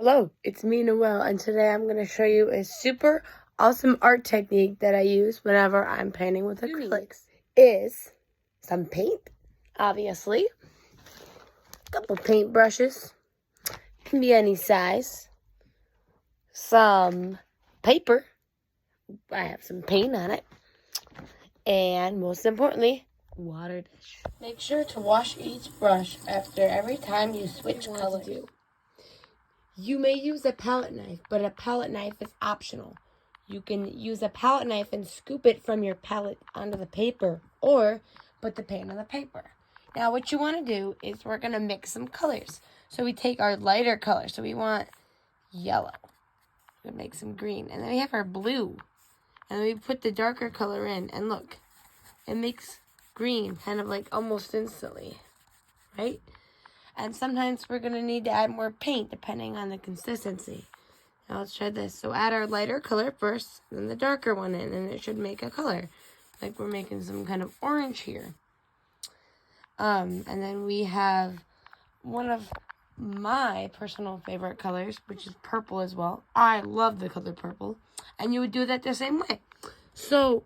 Hello, it's me, Noelle, and today I'm going to show you a super awesome art technique that I use whenever I'm painting with acrylics. Is some paint, obviously, a couple paint brushes, can be any size, some paper, I have some paint on it, and most importantly, water dish. Make sure to wash each brush after every time you switch colors. You may use a palette knife, but a palette knife is optional. You can use a palette knife and scoop it from your palette onto the paper, or put the paint on the paper. Now what you want to do is we're going to mix some colors. So we take our lighter color, so we want yellow. We're going to make some green. And then we have our blue. And then we put the darker color in, and look, it makes green kind of like almost instantly, right? And sometimes we're going to need to add more paint depending on the consistency. Now let's try this. So add our lighter color first, then the darker one in, and it should make a color. Like we're making some kind of orange here. And then we have one of my personal favorite colors, which is purple as well. I love the color purple. And you would do that the same way. So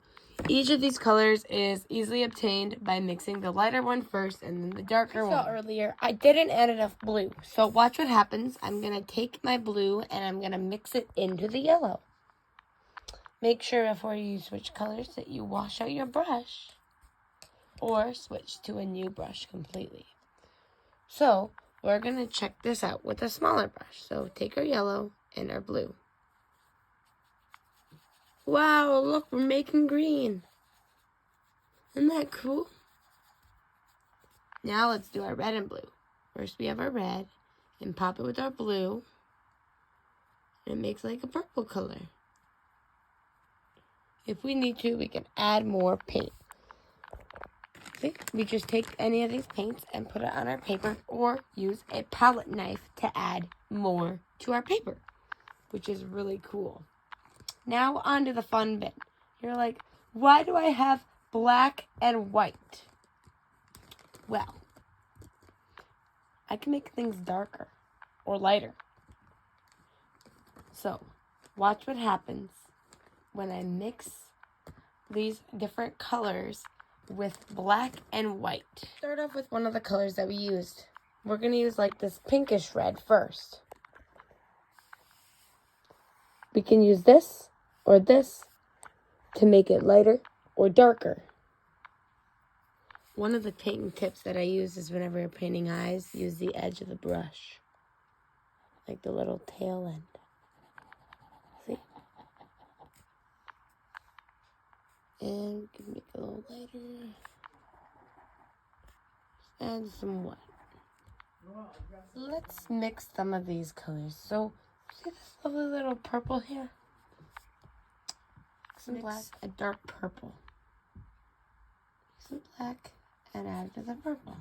each of these colors is easily obtained by mixing the lighter one first and then the darker one. Earlier, I didn't add enough blue. So watch what happens. I'm going to take my blue and I'm going to mix it into the yellow. Make sure before you switch colors that you wash out your brush or switch to a new brush completely. So we're going to check this out with a smaller brush. So take our yellow and our blue. Wow, look, we're making green. Isn't that cool? Now let's do our red and blue. First we have our red and pop it with our blue. And it makes like a purple color. If we need to, we can add more paint. See? We just take any of these paints and put it on our paper or use a palette knife to add more to our paper, which is really cool. Now on to the fun bit. You're like, why do I have black and white? Well, I can make things darker or lighter. So, watch what happens when I mix these different colors with black and white. Start off with one of the colors that we used. We're going to use like this pinkish red first. We can use this or this to make it lighter or darker. One of the painting tips that I use is whenever you're painting eyes, use the edge of the brush. Like the little tail end. See? And we can make it a little lighter. Add some white. Let's mix some of these colors. So, see this lovely little purple here? Some black, a dark purple. Some black, and add to the purple.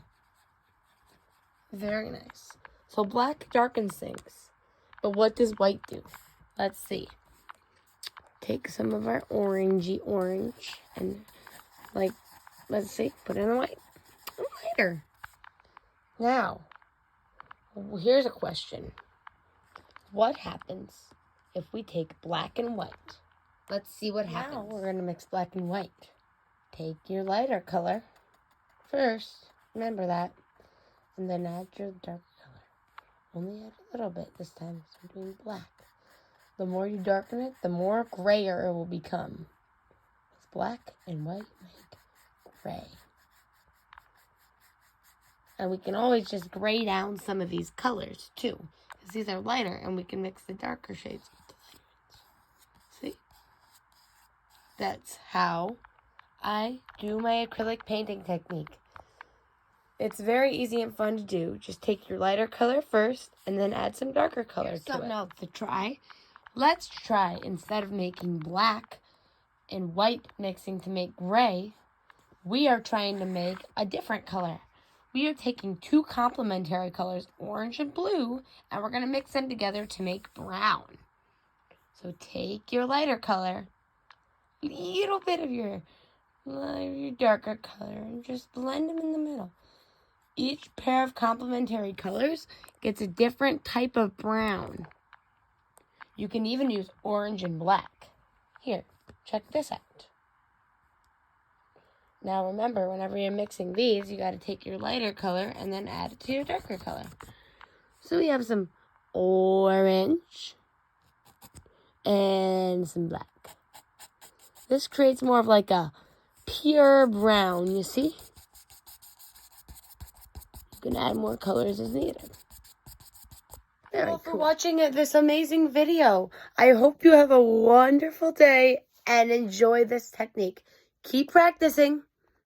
Very nice. So black darkens things. But what does white do? Let's see. Take some of our orangey orange and let's see, put in a white. Lighter. Now, here's a question. What happens if we take black and white? Let's see what happens. Now we're going to mix black and white. Take your lighter color first. Remember that. And then add your dark color. Only add a little bit this time, so we're doing black. The more you darken it, the more grayer it will become. It's black and white make gray. And we can always just gray down some of these colors too. Because these are lighter and we can mix the darker shades with the lighter ones. See? That's how I do my acrylic painting technique. It's very easy and fun to do. Just take your lighter color first and then add some darker color to it. Something else to try. Let's try, instead of making black and white mixing to make gray, we are trying to make a different color. We are taking two complementary colors, orange and blue, and we're going to mix them together to make brown. So take your lighter color, little bit of your darker color, and just blend them in the middle. Each pair of complementary colors gets a different type of brown. You can even use orange and black. Here, check this out. Now remember, whenever you're mixing these, you got to take your lighter color and then add it to your darker color. So we have some orange and some black. This creates more of like a pure brown, you see? You can add more colors as needed. Very cool. For watching this amazing video. I hope you have a wonderful day and enjoy this technique. Keep practicing.